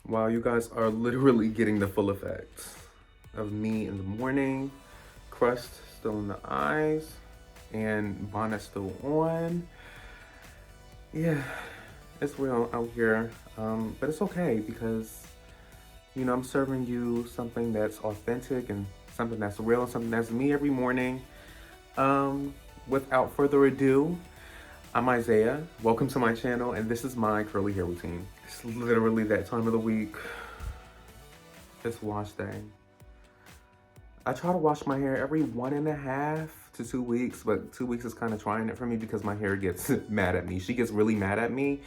Wow, you guys are literally getting the full effect of me in the morning, crust still in the eyes, and bonnet still on. Yeah, it's real out here, but it's okay because, I'm serving you something that's authentic and something that's real and something that's me every morning. Um, Without further ado, I'm Isaiah. Welcome to my channel, and this is my curly hair routine. It's literally that time of the week. It's wash day. I try to wash my hair every 1.5 to 2 weeks, but 2 weeks is kind of trying it for me because my hair gets mad at me. She gets really mad at me,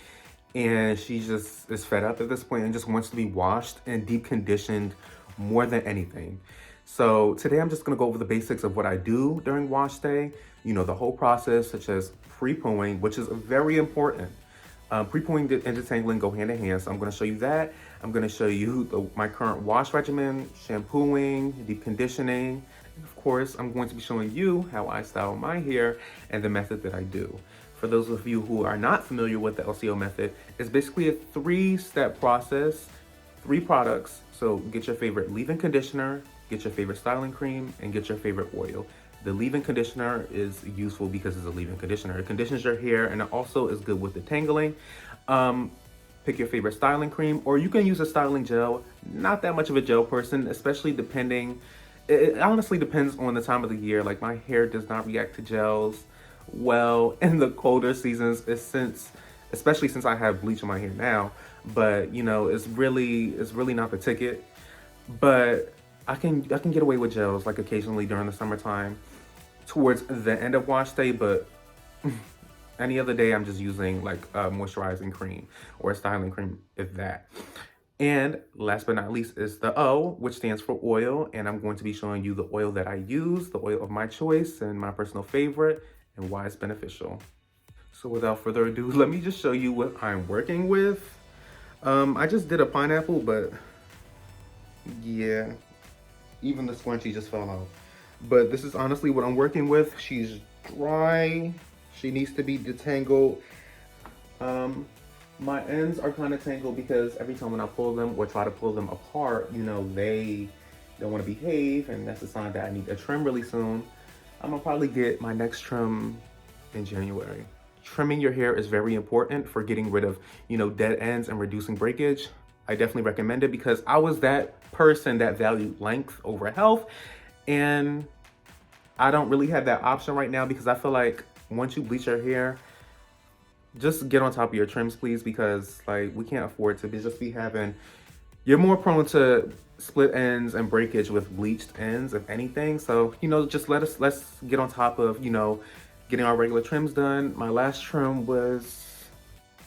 and she just is fed up at this point and just wants to be washed and deep conditioned more than anything. So today I'm just gonna go over the basics of what I do during wash day. The whole process, such as pre-pooing, which is very important. Pre-pooing and detangling go hand in hand, so I'm going to show you that. I'm going to show you my current wash regimen, shampooing, deep conditioning, and of course, I'm going to be showing you how I style my hair and the method that I do. For those of you who are not familiar with the LCO method, it's basically a 3-step process, 3 products. So get your favorite leave-in conditioner, get your favorite styling cream, and get your favorite oil. The leave-in conditioner is useful because it's a leave-in conditioner. It conditions your hair and it also is good with detangling. Pick your favorite styling cream, or you can use a styling gel. Not that much of a gel person, especially depending. It honestly depends on the time of the year. Like, my hair does not react to gels well in the colder seasons, especially since I have bleach in my hair now. But it's really not the ticket. But I can get away with gels like occasionally during the summertime towards the end of wash day, but any other day I'm just using like a moisturizing cream or a styling cream, if that. And last but not least is the O, which stands for oil, and I'm going to be showing you the oil that I use, the oil of my choice and my personal favorite, and why it's beneficial. So without further ado, let me just show you what I'm working with. I just did a pineapple, but yeah, even the scrunchie just fell out. But this is honestly what I'm working with. She's dry. She needs to be detangled. My ends are kind of tangled because every time when I pull them or try to pull them apart, they don't want to behave, and that's a sign that I need a trim really soon. I'm gonna probably get my next trim in January. Trimming your hair is very important for getting rid of, dead ends and reducing breakage. I definitely recommend it because I was that person that valued length over health, and I don't really have that option right now because I feel like once you bleach your hair, just get on top of your trims, please, because like we can't afford to just be having. You're more prone to split ends and breakage with bleached ends, if anything. So just let's get on top of getting our regular trims done. My last trim was.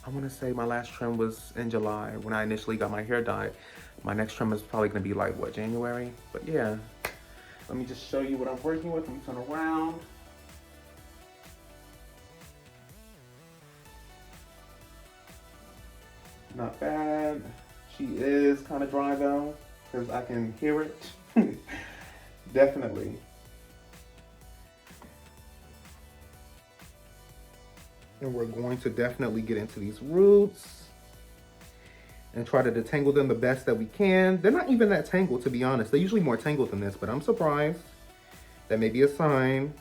I want to say my last trim was in July when I initially got my hair dyed. My next trim is probably going to be like, what, January? But yeah, let me just show you what I'm working with. Let me turn around. Not bad. She is kind of dry though, because I can hear it. Definitely. And we're going to definitely get into these roots and try to detangle them the best that we can. They're not even that tangled, to be honest. They're usually more tangled than this, but I'm surprised. That may be a sign.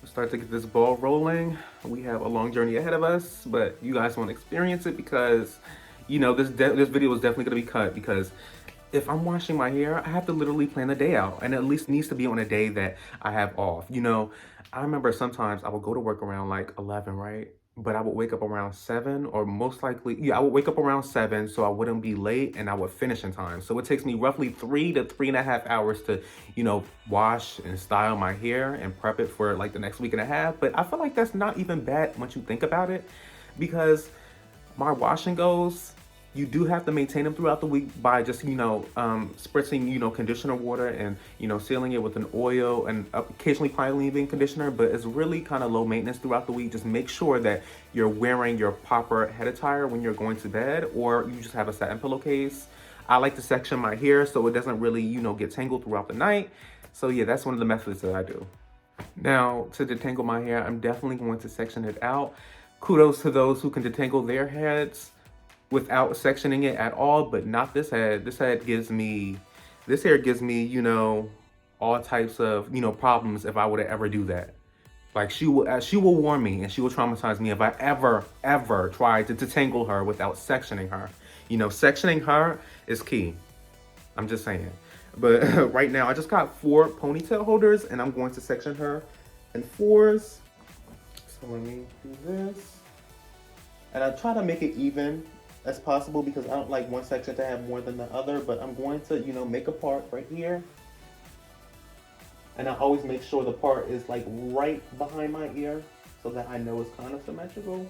We'll start to get this ball rolling. We have a long journey ahead of us, but you guys won't experience it because, this video is definitely gonna be cut because if I'm washing my hair, I have to literally plan the day out, and at least needs to be on a day that I have off. I remember sometimes I would go to work around like 11, right? But I would wake up around 7, or most likely, yeah, I would wake up around 7 so I wouldn't be late and I would finish in time. So it takes me roughly 3 to 3.5 hours to, wash and style my hair and prep it for like the next week and a half. But I feel like that's not even bad once you think about it, because my washing goes, you do have to maintain them throughout the week by just, spritzing, conditioner water and, sealing it with an oil and occasionally probably leave-in conditioner, but it's really kind of low maintenance throughout the week. Just make sure that you're wearing your proper head attire when you're going to bed, or you just have a satin pillowcase. I like to section my hair so it doesn't really, get tangled throughout the night. So yeah, that's one of the methods that I do. Now, to detangle my hair, I'm definitely going to section it out. Kudos to those who can detangle their heads. without sectioning it at all, but not this head. This hair gives me, you know, all types of, you know, problems if I were to ever do that. Like she will warn me and she will traumatize me if I ever try to detangle her without sectioning her. You know, sectioning her is key. I'm just saying. But right now I just got 4 ponytail holders and I'm going to section her in 4s. So let me do this. And I try to make it even as possible because I don't like one section to have more than the other, but I'm going to, you know, make a part right here. And I always make sure the part is like right behind my ear so that I know it's kind of symmetrical.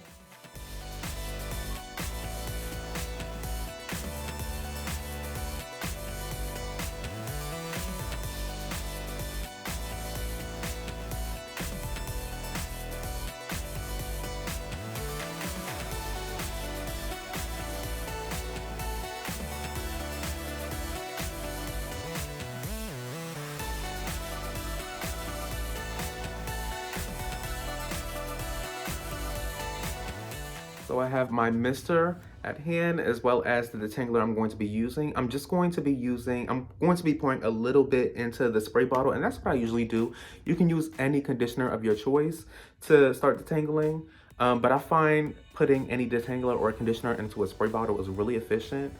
So I have my mister at hand as well as the detangler I'm going to be using. I'm going to be pouring a little bit into the spray bottle, and that's what I usually do. You can use any conditioner of your choice to start detangling, but I find putting any detangler or conditioner into a spray bottle is really efficient,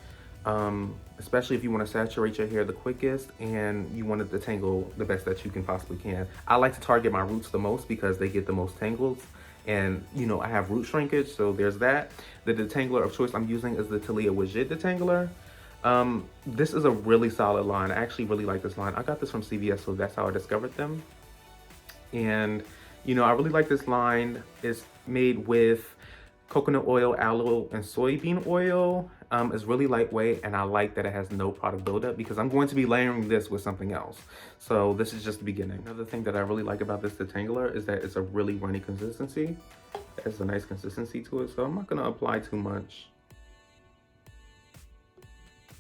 especially if you want to saturate your hair the quickest and you want to detangle the best that you can possibly can. I like to target my roots the most because they get the most tangles. And, you know, I have root shrinkage, so there's that. The detangler of choice I'm using is the Tahliah Waajid detangler. This is a really solid line. I actually really like this line. I got this from CVS, so that's how I discovered them. And, you know, I really like this line. It's made with coconut oil, aloe, and soybean oil. It's really lightweight, and I like that it has no product buildup because I'm going to be layering this with something else. So this is just the beginning. Another thing that I really like about this detangler is that it's a really runny consistency. It has a nice consistency to it, so I'm not gonna apply too much.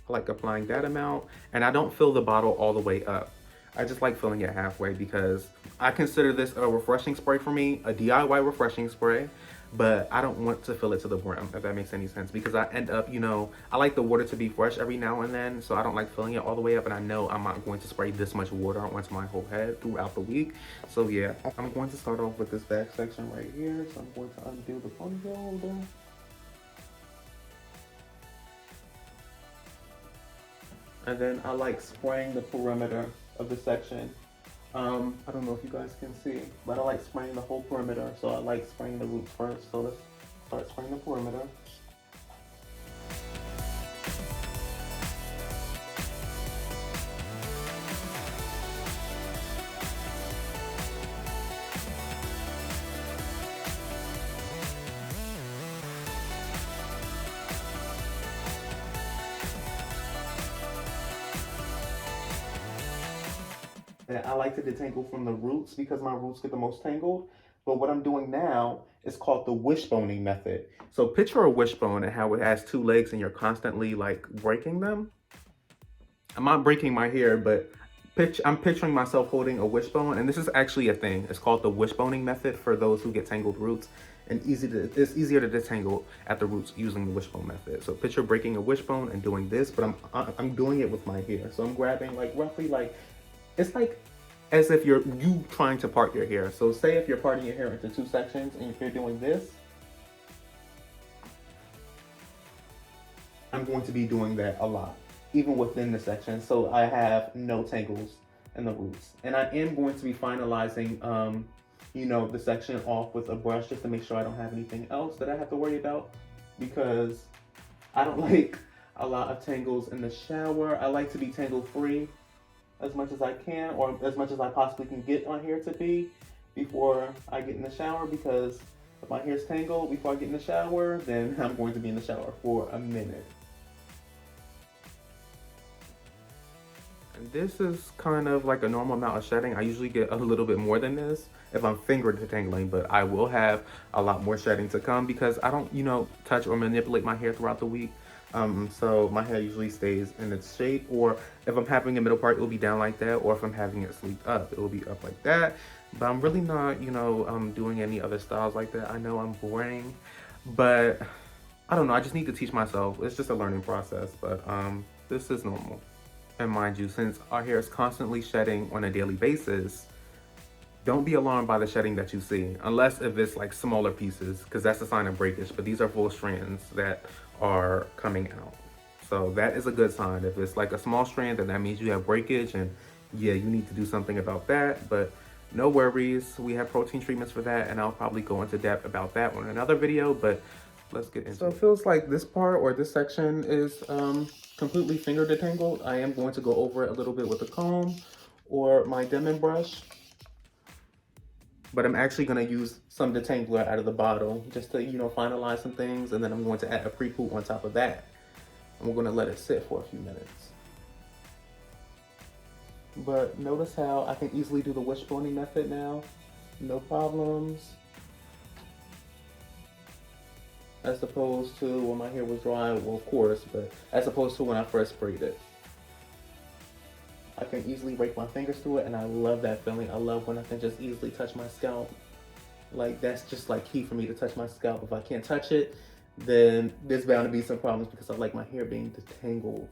I like applying that amount, and I don't fill the bottle all the way up. I just like filling it halfway because I consider this a refreshing spray for me, a DIY refreshing spray, but I don't want to fill it to the brim, if that makes any sense, because I end up, you know, I like the water to be fresh every now and then, so I don't like filling it all the way up, and I know I'm not going to spray this much water onto my whole head throughout the week. So yeah, I'm going to start off with this back section right here, so I'm going to undo the ponytail holder. And then I like spraying the perimeter of the section. I don't know if you guys can see, but I like spraying the whole perimeter. So I like spraying the roots first. So let's start spraying the perimeter. And I like to detangle from the roots because my roots get the most tangled. But what I'm doing now is called the wishboning method. So picture a wishbone and how it has 2 legs and you're constantly like breaking them. I'm not breaking my hair, but I'm picturing myself holding a wishbone, and this is actually a thing. It's called the wishboning method for those who get tangled roots, and it's easier to detangle at the roots using the wishbone method. So picture breaking a wishbone and doing this, but I'm doing it with my hair. So I'm grabbing like roughly like, it's like as if you trying to part your hair. So say if you're parting your hair into 2 sections and if you're doing this, I'm going to be doing that a lot, even within the section, so I have no tangles in the roots. And I am going to be finalizing, you know, the section off with a brush just to make sure I don't have anything else that I have to worry about, because I don't like a lot of tangles in the shower. I like to be tangle free as much as I can, or as much as I possibly can get my hair to be before I get in the shower, because if my hair's tangled before I get in the shower, then I'm going to be in the shower for a minute. And this is kind of like a normal amount of shedding. I usually get a little bit more than this if I'm finger detangling, but I will have a lot more shedding to come because I don't, you know, touch or manipulate my hair throughout the week. So my hair usually stays in its shape, or if I'm having a middle part, it will be down like that, or if I'm having it sleeved up, it will be up like that. But I'm really not, you know, doing any other styles like that. I know I'm boring, but I don't know, I just need to teach myself. It's just a learning process, but this is normal. And mind you, since our hair is constantly shedding on a daily basis, don't be alarmed by the shedding that you see, unless if it's like smaller pieces, because that's a sign of breakage. But these are full strands that are coming out. So that is a good sign. If it's like a small strand, then that means you have breakage, and yeah, you need to do something about that. But no worries, we have protein treatments for that, and I'll probably go into depth about that in another video, but let's get into it. So it feels like this part or this section is completely finger detangled. I am going to go over it a little bit with a comb or my Demon brush. But I'm actually going to use some detangler out of the bottle just to, finalize some things. And then I'm going to add a pre-poo on top of that. And we're going to let it sit for a few minutes. But notice how I can easily do the wishboning method now. No problems. As opposed to when my hair was dry, well, of course, but as opposed to when I first sprayed it. I can easily rake my fingers through it, and I love that feeling. I love when I can just easily touch my scalp. Like, that's just like key for me to touch my scalp. If I can't touch it, then there's bound to be some problems because I like my hair being detangled.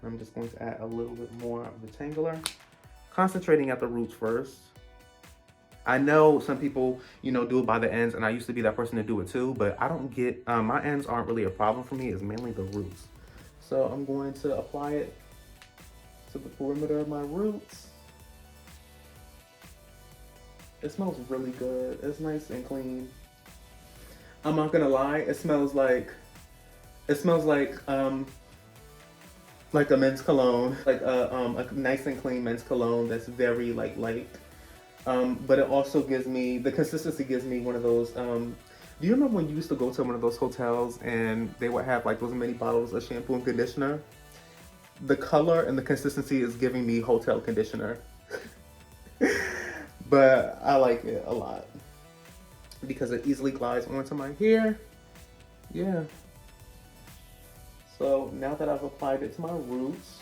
I'm just going to add a little bit more of the detangler. Concentrating at the roots first. I know some people, do it by the ends, and I used to be that person to do it too, but I don't get, my ends aren't really a problem for me. It's mainly the roots. So I'm going to apply it to the perimeter of my roots. It smells really good. It's nice and clean. I'm not gonna lie, it smells like a men's cologne, like a nice and clean men's cologne that's very light. But it also gives me, the consistency gives me one of those, do you remember when you used to go to one of those hotels and they would have like those mini bottles of shampoo and conditioner? The color and the consistency is giving me hotel conditioner. But I like it a lot because it easily glides onto my hair. Yeah. So now that I've applied it to my roots,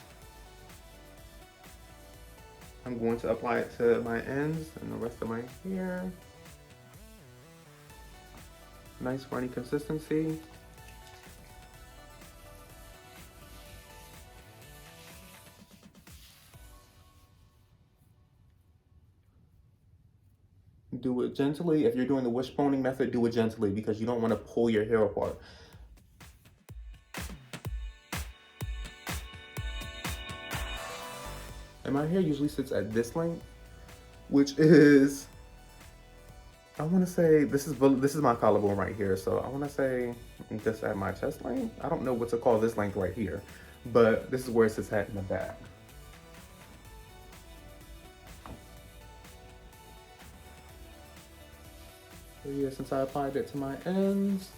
I'm going to apply it to my ends and the rest of my hair. Nice runny consistency. Do it gently. If you're doing the wishboning method, do it gently because you don't want to pull your hair apart. And my hair usually sits at this length, which is, I want to say, this is my collarbone right here. So I want to say just at my chest length. I don't know what to call this length right here, but this is where it sits at in the back. So yeah, since I applied it to my ends,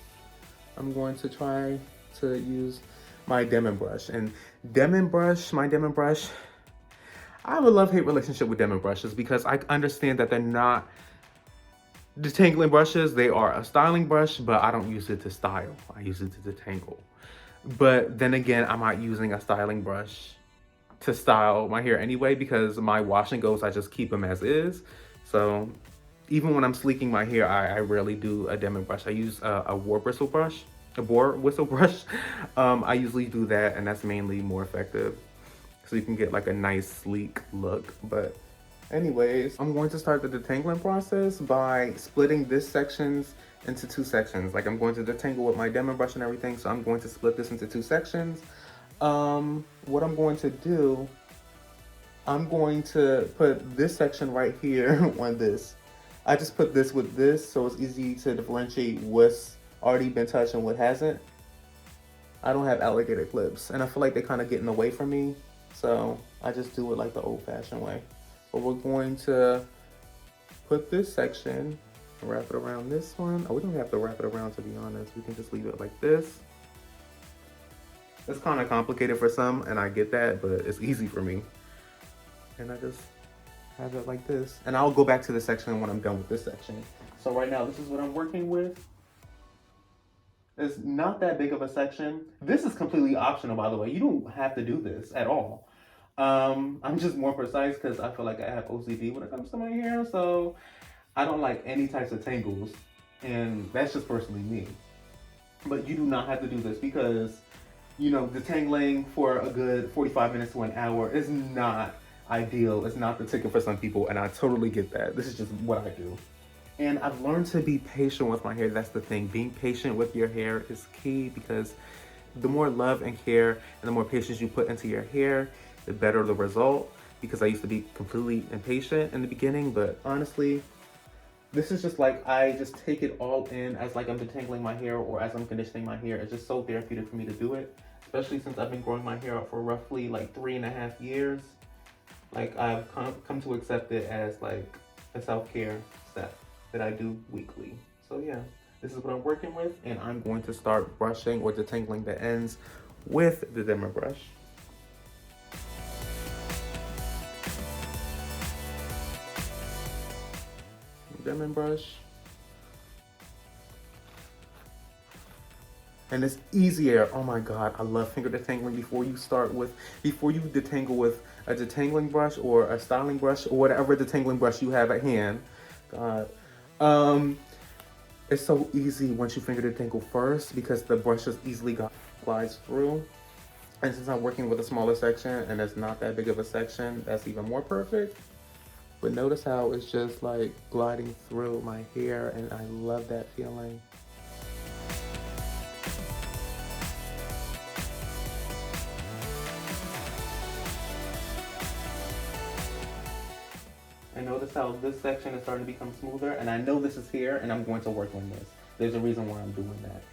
I'm going to try to use my Demon brush. And my Demon brush, I have a love-hate relationship with Demon brushes because I understand that they're not detangling brushes. They are a styling brush, but I don't use it to style. I use it to detangle. But then again, I'm not using a styling brush to style my hair anyway because my wash and goes, I just keep them as is. So even when I'm sleeking my hair, I rarely do a Demon brush. I use a boar whistle brush. I usually do that, and that's mainly more effective. So you can get like a nice sleek look. But anyways, I'm going to start the detangling process by splitting this sections into two sections. Like I'm going to detangle with my Demon brush and everything. So I'm going to split this into two sections. What I'm going to do, I'm going to put this section right here on this. I just put this with this so it's easy to differentiate what's already been touched and what hasn't. I don't have alligator clips and I feel like they kind of get in the way for me. So I just do it like the old-fashioned way. But we're going to put this section, wrap it around this one. Oh, we don't have to wrap it around, to be honest. We can just leave it like this. It's kind of complicated for some, and I get that, but it's easy for me. And I just have it like this. And I'll go back to the section when I'm done with this section. So right now, this is what I'm working with. It's not that big of a section. This is completely optional, by the way. You don't have to do this at all. I'm just more precise because I feel like I have OCD when it comes to my hair. So I don't like any types of tangles. And that's just personally me. But you do not have to do this because, you know, detangling for a good 45 minutes to an hour is not ideal. It's not the ticket for some people, and I totally get that. This is just what I do. And I've learned to be patient with my hair. That's the thing. Being patient with your hair is key, because the more love and care and the more patience you put into your hair, the better the result. Because I used to be completely impatient in the beginning, but honestly, this is just like, I just take it all in as like I'm detangling my hair or as I'm conditioning my hair. It's just so therapeutic for me to do it, especially since I've been growing my hair out for roughly like 3.5 years. Like, I've come to accept it as like a self-care step that I do weekly. So yeah, this is what I'm working with, and I'm going to start brushing or detangling the ends with the dimmer brush. Dimming brush. And it's easier. Oh my God, I love finger detangling before you detangle with a detangling brush or a styling brush or whatever detangling brush you have at hand. God. It's so easy once you finger detangle first, because the brush just easily glides through. And since I'm working with a smaller section and it's not that big of a section, that's even more perfect. But notice how it's just like gliding through my hair, and I love that feeling. And notice how this section is starting to become smoother, and I know this is here, and I'm going to work on this. There's a reason why I'm doing that.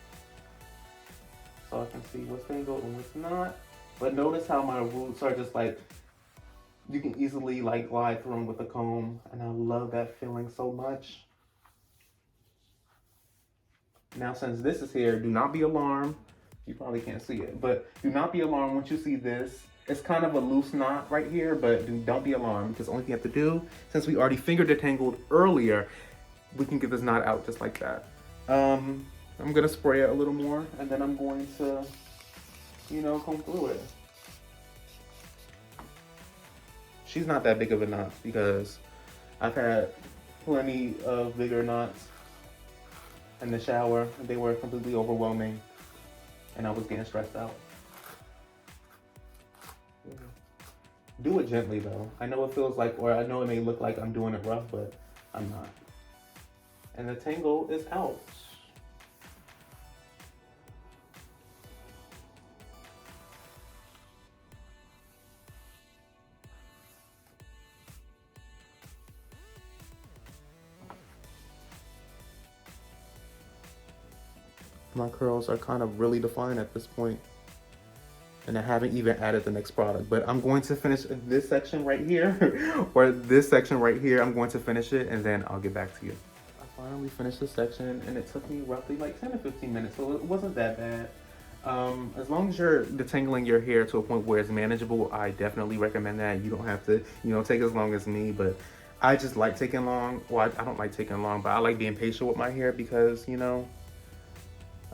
So I can see what's tangled and what's not. But notice how my roots are just like, you can easily like glide through them with a comb, and I love that feeling so much. Now, since this is here, do not be alarmed. You probably can't see it, but do not be alarmed once you see this. It's kind of a loose knot right here, but don't be alarmed, because the only thing you have to do, since we already finger detangled earlier, we can get this knot out just like that. I'm gonna spray it a little more, and then I'm going to, you know, comb through it. She's not that big of a knot, because I've had plenty of bigger knots in the shower. They were completely overwhelming, and I was getting stressed out. Yeah. Do it gently though. I know it feels like, or I know it may look like I'm doing it rough, but I'm not. And the tangle is out. My curls are kind of really defined at this point, and I haven't even added the next product, but I'm going to finish this section right here or this section right here. I'm going to finish it, and then I'll get back to you. I finally finished this section, and it took me roughly like 10 to 15 minutes, so it wasn't that bad. As long as you're detangling your hair to a point where it's manageable, I definitely recommend that. You don't have to, you know, take as long as me, but I just like taking long. Well, I don't like taking long, but I like being patient with my hair, because, you know,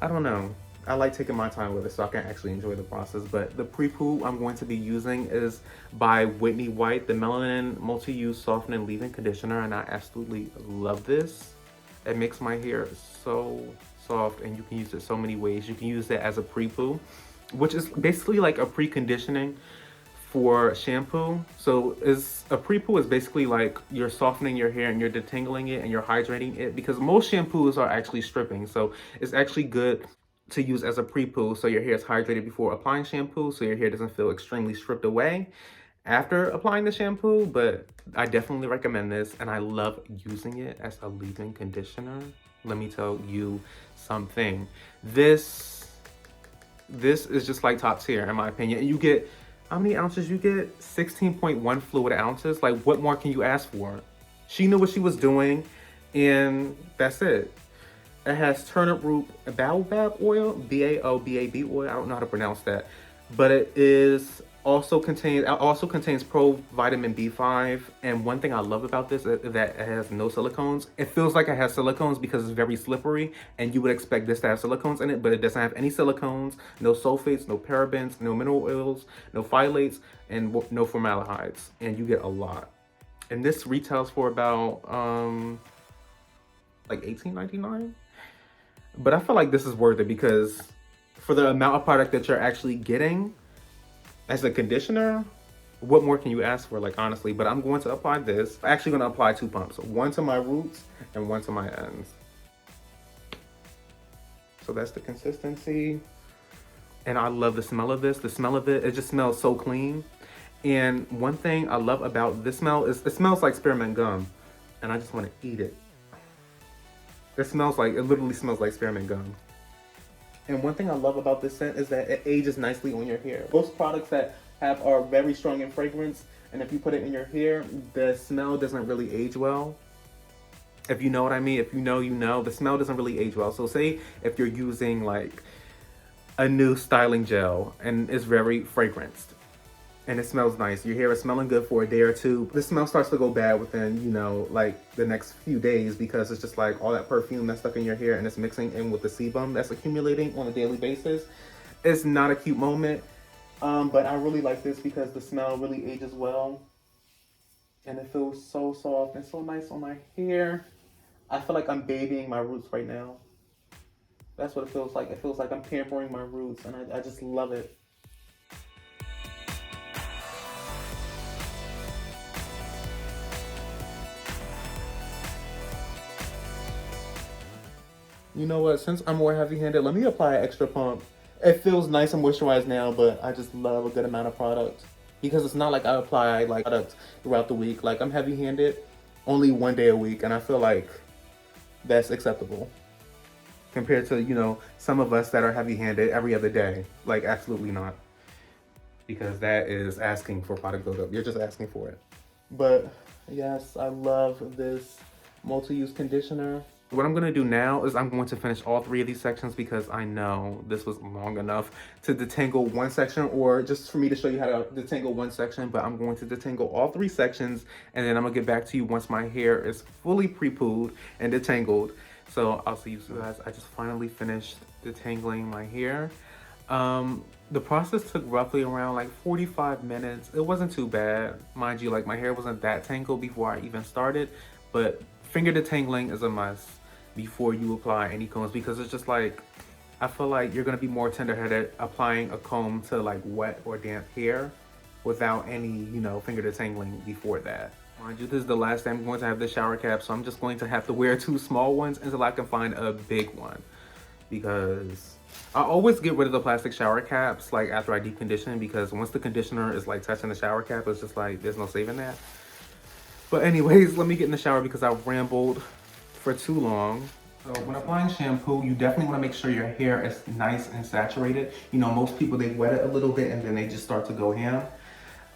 I don't know. I like taking my time with it so I can actually enjoy the process. But the pre-poo I'm going to be using is by Whitney White, the Melanin Multi-Use Softening Leave-In Conditioner, and I absolutely love this. It makes my hair so soft, and you can use it so many ways. You can use it as a pre-poo, which is basically like a preconditioning for shampoo. So is a pre-poo is basically like you're softening your hair and you're detangling it and you're hydrating it, because most shampoos are actually stripping. So it's actually good to use as a pre-poo, so your hair is hydrated before applying shampoo, so your hair doesn't feel extremely stripped away after applying the shampoo. But I definitely recommend this, and I love using it as a leave-in conditioner. Let me tell you something. This is just like top tier in my opinion. And you get, how many ounces you get? 16.1 fluid ounces. Like, what more can you ask for? She knew what she was doing, and that's it. It has turnip root baobab oil, baobab oil. I don't know how to pronounce that, but it also contains pro vitamin B5. And one thing I love about this is that it has no silicones. It feels like it has silicones because it's very slippery, and you would expect this to have silicones in it, but it doesn't have any silicones, no sulfates, no parabens, no mineral oils, no phthalates, and no formaldehydes. And you get a lot. And this retails for about like $18.99. But I feel like this is worth it because for the amount of product that you're actually getting as a conditioner, what more can you ask for, like, honestly? But I'm going to apply this. I'm actually going to apply 2 pumps, one to my roots and one to my ends. So that's the consistency. And I love the smell of this. The smell of it, it just smells so clean. And one thing I love about this smell is it smells like spearmint gum. And I just want to eat it. It literally smells like spearmint gum. And one thing I love about this scent is that it ages nicely on your hair. Most products that are very strong in fragrance, and if you put it in your hair, the smell doesn't really age well. If you know what I mean, if you know, you know, the smell doesn't really age well. So say if you're using like a new styling gel and it's very fragranced and it smells nice, your hair is smelling good for a day or two, the smell starts to go bad within, you know, like the next few days, because it's just like all that perfume that's stuck in your hair and it's mixing in with the sebum that's accumulating on a daily basis. It's not a cute moment, but I really like this because the smell really ages well and it feels so soft and so nice on my hair. I feel like I'm babying my roots right now. That's what it feels like. It feels like I'm pampering my roots, and I just love it. You know what? Since I'm more heavy-handed, let me apply an extra pump. It feels nice and moisturized now, but I just love a good amount of product. Because it's not like I apply like products throughout the week. Like, I'm heavy-handed only 1 day a week, and I feel like that's acceptable. Compared to, you know, some of us that are heavy-handed every other day. Like, absolutely not. Because that is asking for product buildup. You're just asking for it. But yes, I love this multi-use conditioner. What I'm gonna do now is I'm going to finish all 3 of these sections because I know this was long enough to detangle one section, or just for me to show you how to detangle one section, but I'm going to detangle all 3 sections, and then I'm gonna get back to you once my hair is fully pre-pooed and detangled. So I'll see you soon, guys. I just finally finished detangling my hair. The process took roughly around like 45 minutes. It wasn't too bad. Mind you, like, my hair wasn't that tangled before I even started, but finger detangling is a must before you apply any combs, because it's just like, I feel like you're gonna be more tender-headed applying a comb to like wet or damp hair without any, you know, finger detangling before that. Mind you, this is the last time I'm going to have the shower cap, so I'm just going to have to wear 2 small ones until I can find a big one, because I always get rid of the plastic shower caps like after I deep condition, because once the conditioner is like touching the shower cap, it's just like there's no saving that. But anyways, let me get in the shower because I rambled for too long. So when applying shampoo, you definitely want to make sure your hair is nice and saturated. You know, most people, they wet it a little bit and then they just start to go ham.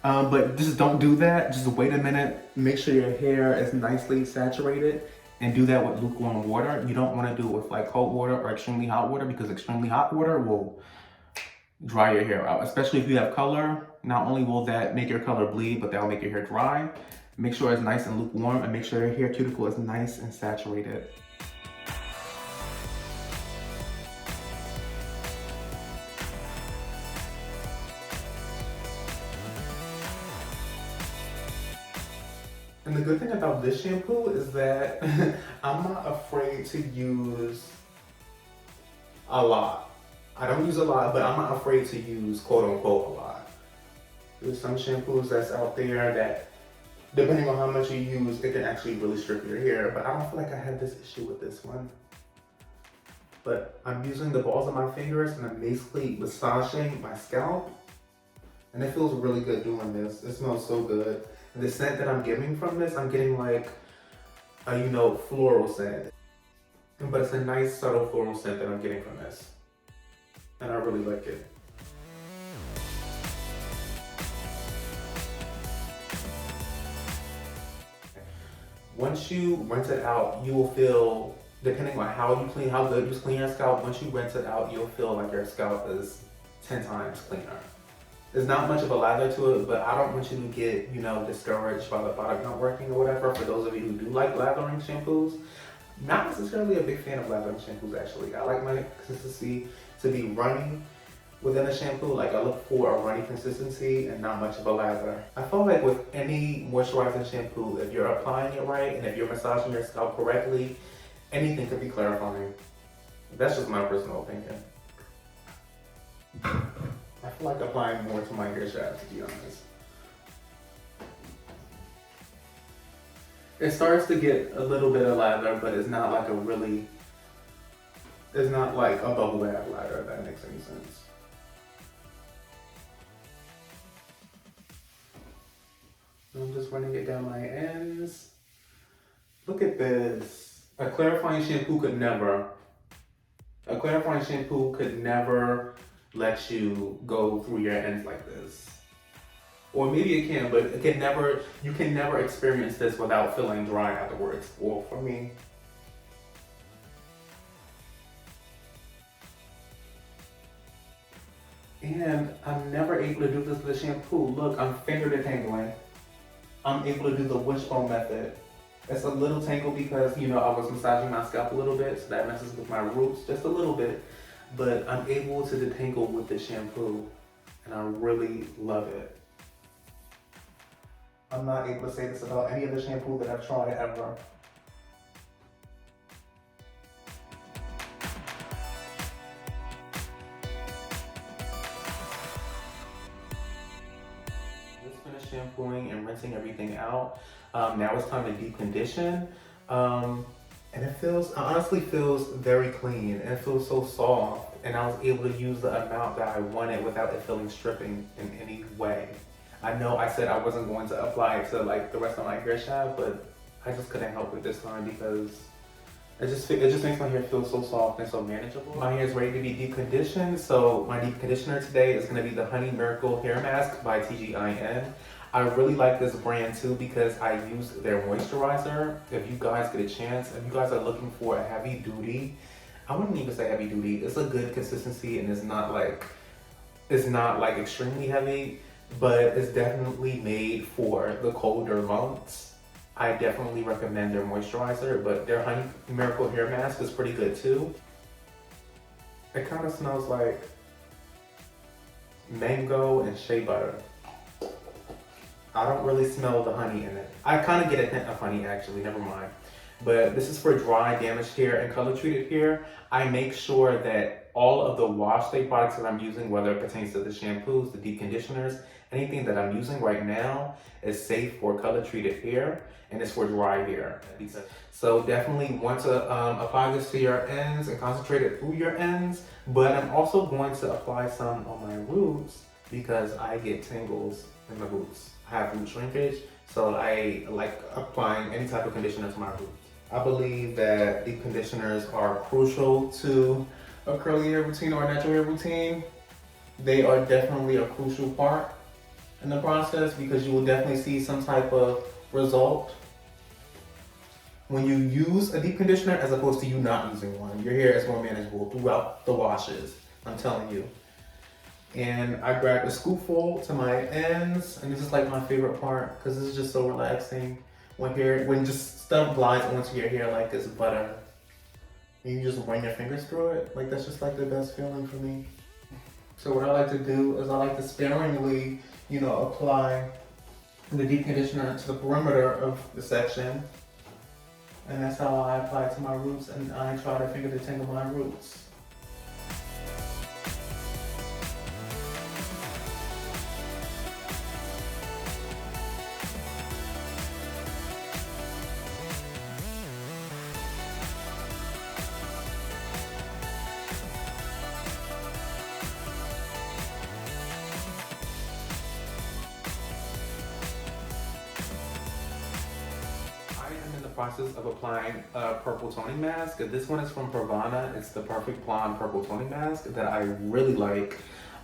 But just don't do that. Just wait a minute. Make sure your hair is nicely saturated, and do that with lukewarm water. You don't want to do it with like cold water or extremely hot water, because extremely hot water will dry your hair out, especially if you have color. Not only will that make your color bleed, but that'll make your hair dry. Make sure it's nice and lukewarm, and make sure your hair cuticle is nice and saturated. And the good thing about this shampoo is that I'm not afraid to use a lot. I don't use a lot, but I'm not afraid to use quote unquote a lot. There's some shampoos that's out there that, depending on how much you use, it can actually really strip your hair, but I don't feel like I have this issue with this one. But I'm using the balls of my fingers and I'm basically massaging my scalp, and it feels really good doing this. It smells so good. And the scent that I'm getting from this, I'm getting like a, you know, floral scent. But it's a nice subtle floral scent that I'm getting from this. And I really like it. Once you rinse it out, you will feel, depending on how you clean, how good you clean your scalp, once you rinse it out, you'll feel like your scalp is 10 times cleaner. There's not much of a lather to it, but I don't want you to get, you know, discouraged by the product not working or whatever. For those of you who do like lathering shampoos, not necessarily a big fan of lathering shampoos actually. I like my consistency to be runny within a shampoo. Like, I look for a runny consistency and not much of a lather. I feel like with any moisturizing shampoo, if you're applying it right and if you're massaging your scalp correctly, anything could be clarifying. That's just my personal opinion. I feel like applying more to my hair shaft, to be honest. It starts to get a little bit of lather, but it's not like it's not like a bubble bath lather, if that makes any sense. I'm just running it down my ends. Look at this. A clarifying shampoo could never let you go through your ends like this. Or maybe it can, but you can never experience this without feeling dry afterwards. Well, for me. And I'm never able to do this with a shampoo. Look, I'm finger detangling. I'm able to do the wishbone method. It's a little tangled because, you know, I was massaging my scalp a little bit, so that messes with my roots just a little bit. But I'm able to detangle with the shampoo, and I really love it. I'm not able to say this about any other shampoo that I've tried ever. Just finished shampooing and rinsing everything out. Now it's time to deep condition. And it honestly feels very clean, and it feels so soft. And I was able to use the amount that I wanted without it feeling stripping in any way. I know I said I wasn't going to apply it to like the rest of my hair shaft, but I just couldn't help it this time because it just makes my hair feel so soft and so manageable. My hair is ready to be deep conditioned, so my deep conditioner today is going to be the Honey Miracle Hair Mask by TGIN. I really like this brand too because I use their moisturizer. If you guys get a chance, if you guys are looking for a heavy duty, I wouldn't even say heavy duty, it's a good consistency and it's not like extremely heavy, but it's definitely made for the colder months. I definitely recommend their moisturizer, but their Honey Miracle Hair Mask is pretty good too. It kind of smells like mango and shea butter. I don't really smell the honey in it. I kind of get a hint of honey actually, never mind. But this is for dry, damaged hair and color treated hair. I make sure that all of the wash day products that I'm using, whether it pertains to the shampoos, the deep conditioners, anything that I'm using right now is safe for color treated hair and it's for dry hair. So definitely want to apply this to your ends and concentrate it through your ends, but I'm also going to apply some on my roots because I get tangles in my roots. I have root shrinkage, so I like applying any type of conditioner to my roots. I believe that deep conditioners are crucial to a curly hair routine or a natural hair routine. They are definitely a crucial part in the process because you will definitely see some type of result when you use a deep conditioner as opposed to you not using one. Your hair is more manageable throughout the washes, I'm telling you. And I grabbed a scoopful to my ends, and this is like my favorite part because this is just so relaxing when just stuff glides onto your hair like it's butter and you just run your fingers through it. Like that's just like the best feeling for me. So what I like to do is I like to sparingly, apply the deep conditioner to the perimeter of the section, and that's how I apply it to my roots, and I try to finger detangle my roots. Process of applying a purple toning mask. This one is from Pravana. It's the Perfect Blonde Purple Toning Mask that I really like.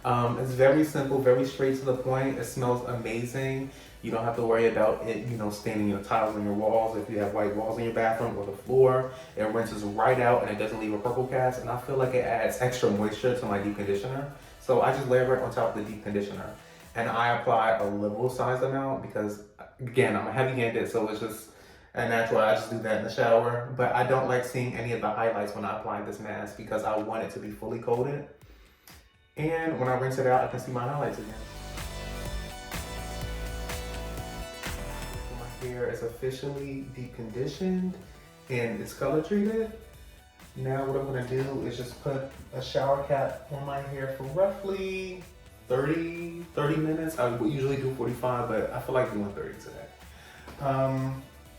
It's very simple, very straight to the point. It smells amazing. You don't have to worry about it, staining your tiles on your walls if you have white walls in your bathroom or the floor. It rinses right out and it doesn't leave a purple cast, and I feel like it adds extra moisture to my deep conditioner. So I just layer it on top of the deep conditioner. And I apply a liberal sized amount because, again, I'm heavy-handed, so it's just and that's why I just do that in the shower. But I don't like seeing any of the highlights when I apply this mask because I want it to be fully coated. And when I rinse it out, I can see my highlights again. My hair is officially deep conditioned and it's color treated. Now what I'm gonna do is just put a shower cap on my hair for roughly 30 minutes. I would usually do 45, but I feel like doing 30 today.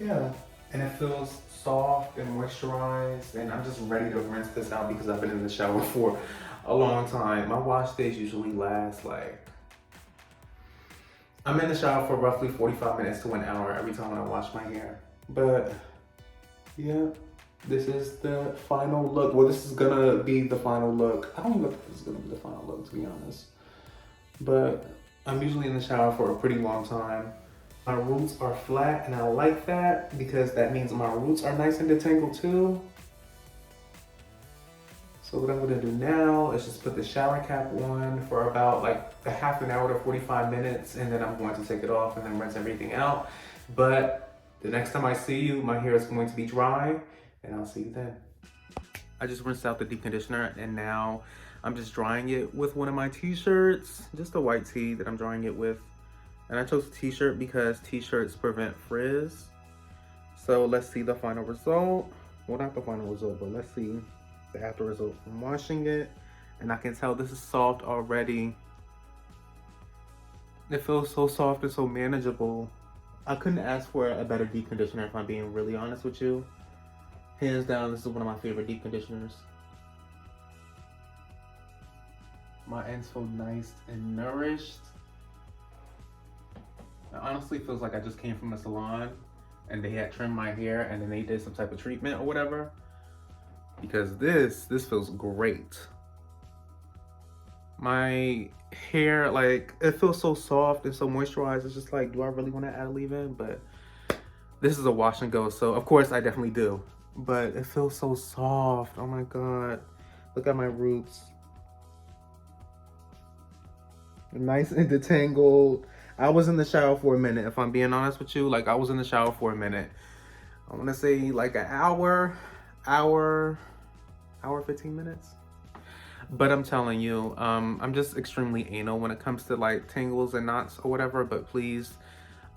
Yeah, and it feels soft and moisturized, and I'm just ready to rinse this out because I've been in the shower for a long time. My wash days usually last like, I'm in the shower for roughly 45 minutes to an hour every time when I wash my hair. But yeah, this is the final look. Well, this is gonna be the final look. I don't even know if this is gonna be the final look, to be honest. But I'm usually in the shower for a pretty long time. My roots are flat, and I like that because that means my roots are nice and detangled too. So what I'm gonna do now is just put the shower cap on for about like a half an hour to 45 minutes, and then I'm going to take it off and then rinse everything out. But the next time I see you, my hair is going to be dry, and I'll see you then. I just rinsed out the deep conditioner, and now I'm just drying it with one of my t-shirts, just a white tee that I'm drying it with. And I chose a t-shirt because t-shirts prevent frizz. So let's see the final result. Well, not the final result, but let's see the after result from washing it. And I can tell this is soft already. It feels so soft and so manageable. I couldn't ask for a better deep conditioner if I'm being really honest with you. Hands down, this is one of my favorite deep conditioners. My ends feel nice and nourished. It honestly feels like I just came from a salon and they had trimmed my hair and then they did some type of treatment or whatever. Because this feels great. My hair, like, it feels so soft and so moisturized. It's just like, do I really want to add a leave-in? But this is a wash and go, so of course I definitely do. But it feels so soft. Oh my God. Look at my roots. Nice and detangled. I was in the shower for a minute, if I'm being honest with you. Like, I was in the shower for a minute. I want to say like an hour 15 minutes. But I'm telling you, I'm just extremely anal when it comes to like tangles and knots or whatever. But please,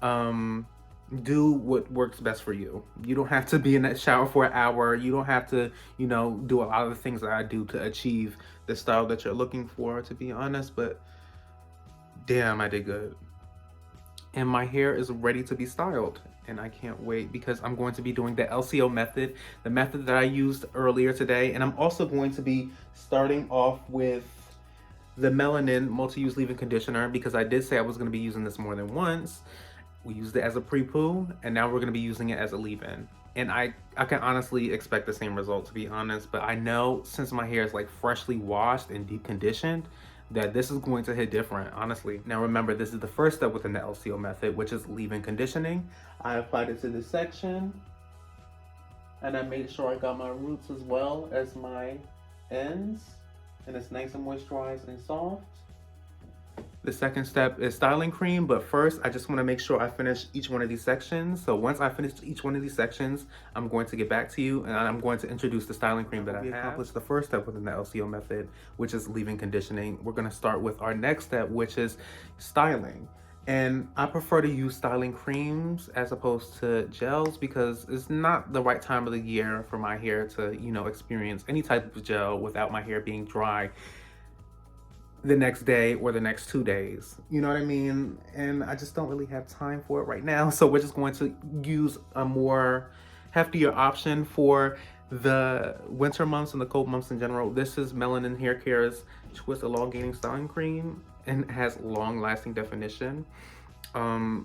do what works best for you. You don't have to be in that shower for an hour. You don't have to, you know, do a lot of the things that I do to achieve the style that you're looking for, to be honest. But damn, I did good. And my hair is ready to be styled, and I can't wait because I'm going to be doing the LCO method, the method that I used earlier today. And I'm also going to be starting off with the Melanin multi-use leave-in conditioner because I did say I was going to be using this more than once. We used it as a pre-poo, and now we're going to be using it as a leave-in. And I can honestly expect the same result, to be honest, but I know since my hair is like freshly washed and deep conditioned, that this is going to hit different, honestly. Now remember, this is the first step within the LCO method, which is leave-in conditioning. I applied it to this section, and I made sure I got my roots as well as my ends, and it's nice and moisturized and soft. The second step is styling cream, but first I just want to make sure I finish each one of these sections. So once I finish each one of these sections, I'm going to get back to you and I'm going to introduce the styling cream that I have. Accomplished the first step within the LCO method, which is leave-in conditioning. We're going to start with our next step, which is styling. And I prefer to use styling creams as opposed to gels because it's not the right time of the year for my hair to, you know, experience any type of gel without my hair being dry the next day or the next 2 days, you know what I mean? And I just don't really have time for it right now. So we're just going to use a more heftier option for the winter months and the cold months in general. This is Melanin Haircare's Twist Elongating Styling Cream, and it has long lasting definition.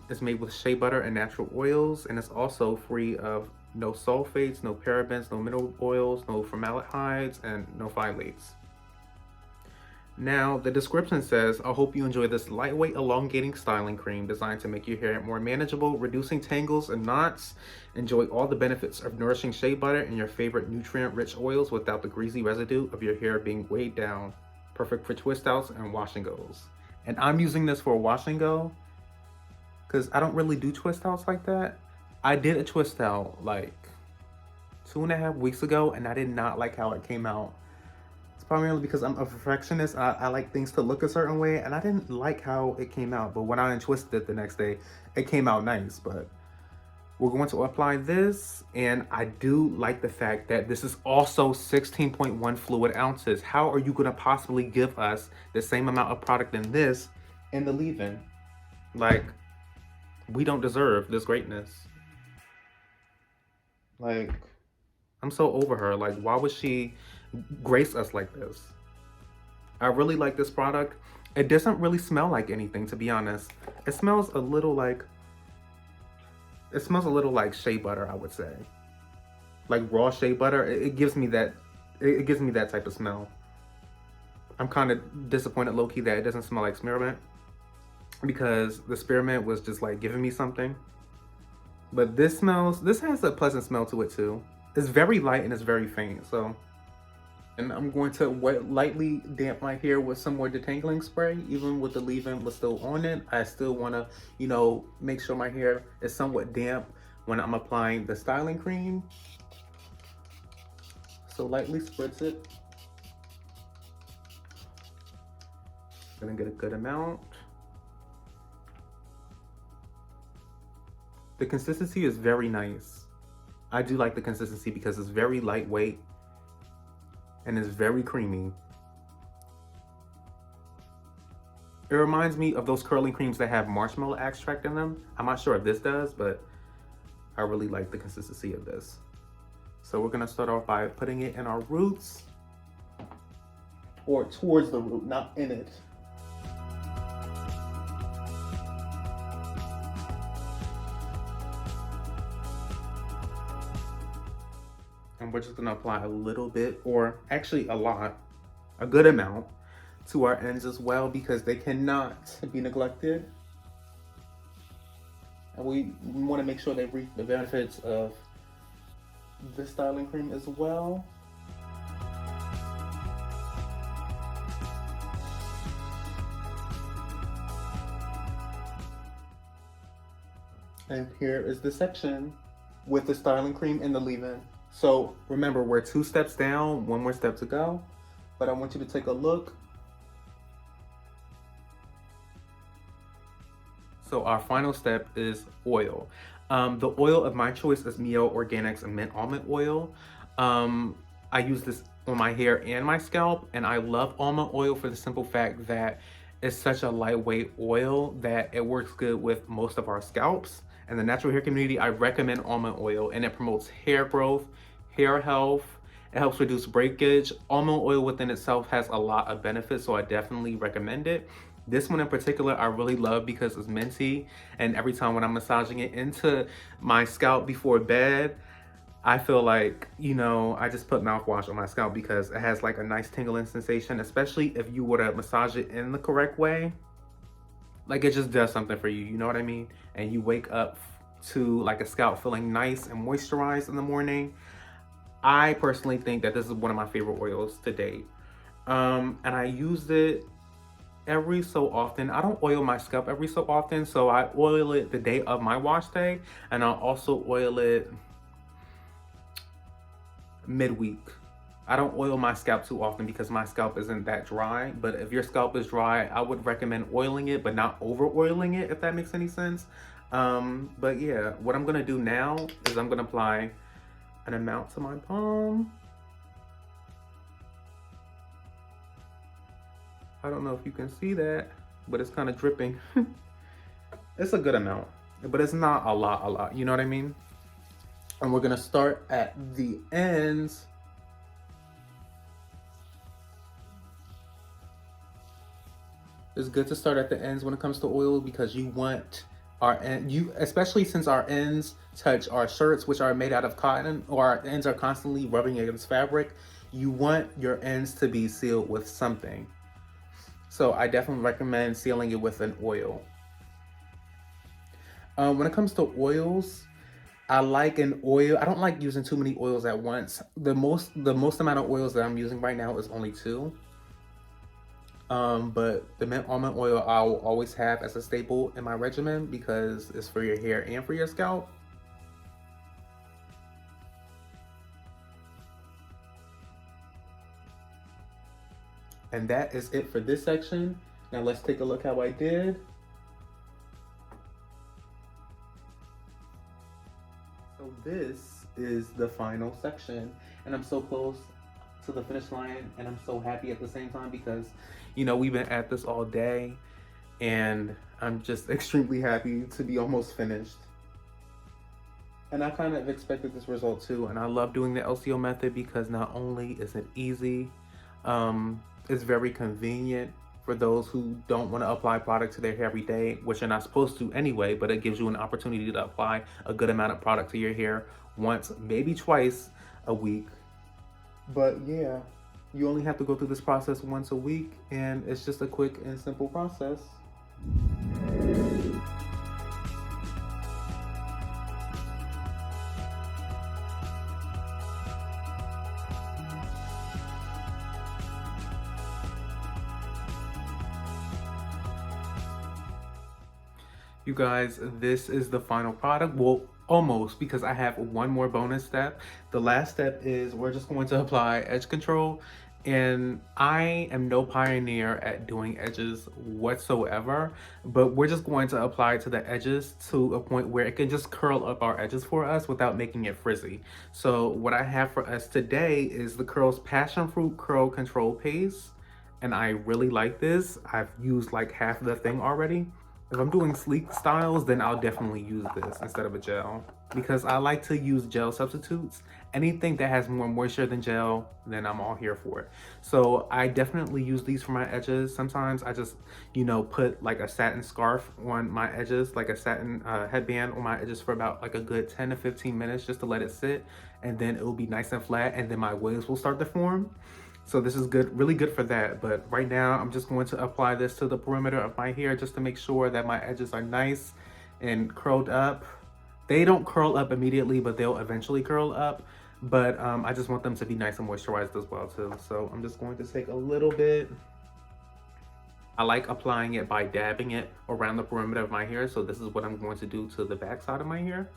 It's made with shea butter and natural oils, and it's also free of no sulfates, no parabens, no mineral oils, no formaldehydes, and no phthalates. Now, the description says, I hope you enjoy this lightweight elongating styling cream designed to make your hair more manageable, reducing tangles and knots. Enjoy all the benefits of nourishing shea butter and your favorite nutrient-rich oils without the greasy residue of your hair being weighed down. Perfect for twist outs and wash and goes. And I'm using this for a wash and go because I don't really do twist outs like that. I did a twist out like 2.5 weeks ago and I did not like how it came out. Primarily because I'm a perfectionist. I like things to look a certain way, and I didn't like how it came out. But when I untwisted it the next day, it came out nice. But We're going to apply this, and I do like the fact that this is also 16.1 fluid ounces. How are you gonna possibly give us the same amount of product in this in the leave-in? Like, we don't deserve this greatness. Like, I'm so over her. Like, why would she grace us like this? I really like this product. It doesn't really smell like anything, to be honest. It smells a little like shea butter, I would say. Like raw shea butter. It gives me that type of smell. I'm kind of disappointed low-key that it doesn't smell like spearmint, because the spearmint was just like giving me something. But this has a pleasant smell to it too. It's very light and it's very faint, so. And I'm going to lightly damp my hair with some more detangling spray. Even with the leave-in was still on it, I still want to, you know, make sure my hair is somewhat damp when I'm applying the styling cream. So lightly spritz it. Gonna get a good amount. The consistency is very nice. I do like the consistency because it's very lightweight and it's very creamy. It reminds me of those curling creams that have marshmallow extract in them. I'm not sure if this does, but I really like the consistency of this. So we're gonna start off by putting it in our roots, or towards the root, not in it. And we're just gonna apply a little bit, or actually a good amount, to our ends as well, because they cannot be neglected. And we want to make sure they reap the benefits of this styling cream as well. And here is the section with the styling cream and the leave-in. So remember, we're 2 steps down, 1 more step to go. But I want you to take a look. So our final step is oil. The oil of my choice is Mielle Organics and Mint Almond Oil. I use this on my hair and my scalp, and I love almond oil for the simple fact that it's such a lightweight oil that it works good with most of our scalps. In the natural hair community, I recommend almond oil, and it promotes hair growth, hair health. It helps reduce breakage. Almond oil within itself has a lot of benefits, so I definitely recommend it. This one in particular, I really love because it's minty, and every time when I'm massaging it into my scalp before bed, I feel like, you know, I just put mouthwash on my scalp because it has like a nice tingling sensation, especially if you were to massage it in the correct way. Like, it just does something for you, you know what I mean? And you wake up to like a scalp feeling nice and moisturized in the morning. I personally think that this is one of my favorite oils to date. And I use it every so often. I don't oil my scalp every so often, so I oil it the day of my wash day, and I'll also oil it midweek. I don't oil my scalp too often because my scalp isn't that dry, but if your scalp is dry, I would recommend oiling it, but not over oiling it, if that makes any sense. But yeah, what I'm gonna do now is I'm gonna apply an amount to my palm. I don't know if you can see that, but it's kind of dripping. It's a good amount, but it's not a lot, you know what I mean? And we're gonna start at the ends. It's good to start at the ends when it comes to oil, because you want especially since our ends touch our shirts, which are made out of cotton, or our ends are constantly rubbing against fabric, you want your ends to be sealed with something. So I definitely recommend sealing it with an oil. When it comes to oils, I like an oil. I don't like using too many oils at once. The most amount of oils that I'm using right now is only 2. But the mint almond oil I will always have as a staple in my regimen because it's for your hair and for your scalp. And that is it for this section. Now let's take a look how I did. this is the final section, and I'm so close to the finish line, and I'm so happy at the same time because, you know, we've been at this all day, and I'm just extremely happy to be almost finished. And I kind of expected this result too, and I love doing the LCO method because not only is it easy, it's very convenient for those who don't want to apply product to their hair every day, which you're not supposed to anyway, but it gives you an opportunity to apply a good amount of product to your hair once, maybe twice a week. But yeah, you only have to go through this process once a week, and it's just a quick and simple process. You guys, this is the final product. Well, almost, because I have one more bonus step. The last step is we're just going to apply edge control. And I am no pioneer at doing edges whatsoever, but we're just going to apply it to the edges to a point where it can just curl up our edges for us without making it frizzy. So what I have for us today is the Curls Passion Fruit Curl Control Paste. And I really like this. I've used like half of the thing already. If I'm doing sleek styles, then I'll definitely use this instead of a gel because I like to use gel substitutes. Anything that has more moisture than gel, then I'm all here for it. So I definitely use these for my edges. Sometimes I just, you know, put like a satin scarf on my edges, like a satin headband on my edges for about like a good 10 to 15 minutes just to let it sit. And then it will be nice and flat, and then my waves will start to form. So this is good, really good for that. But right now I'm just going to apply this to the perimeter of my hair just to make sure that my edges are nice and curled up. They don't curl up immediately, but they'll eventually curl up. But I just want them to be nice and moisturized as well too. So I'm just going to take a little bit. I like applying it by dabbing it around the perimeter of my hair. So this is what I'm going to do to the back side of my hair.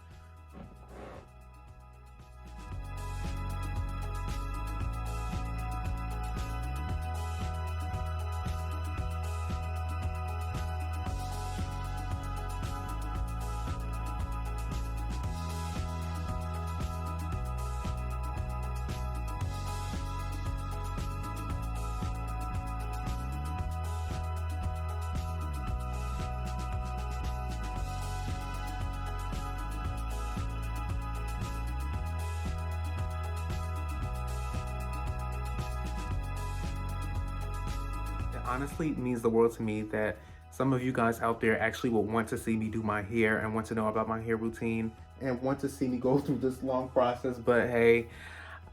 Honestly, it means the world to me that some of you guys out there actually will want to see me do my hair and want to know about my hair routine and want to see me go through this long process. But hey,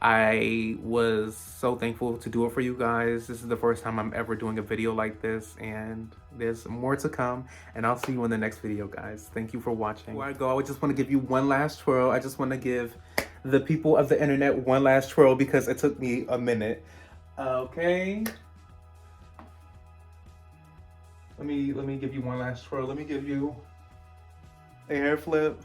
I was so thankful to do it for you guys. This is the first time I'm ever doing a video like this, and there's more to come, and I'll see you in the next video, guys. Thank you for watching. Before I go, I just want to give you one last twirl. I just want to give the people of the internet one last twirl because it took me a minute. Okay. Let me give you one last twirl. Let me give you a hair flip.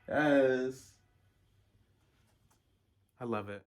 Yes. I love it.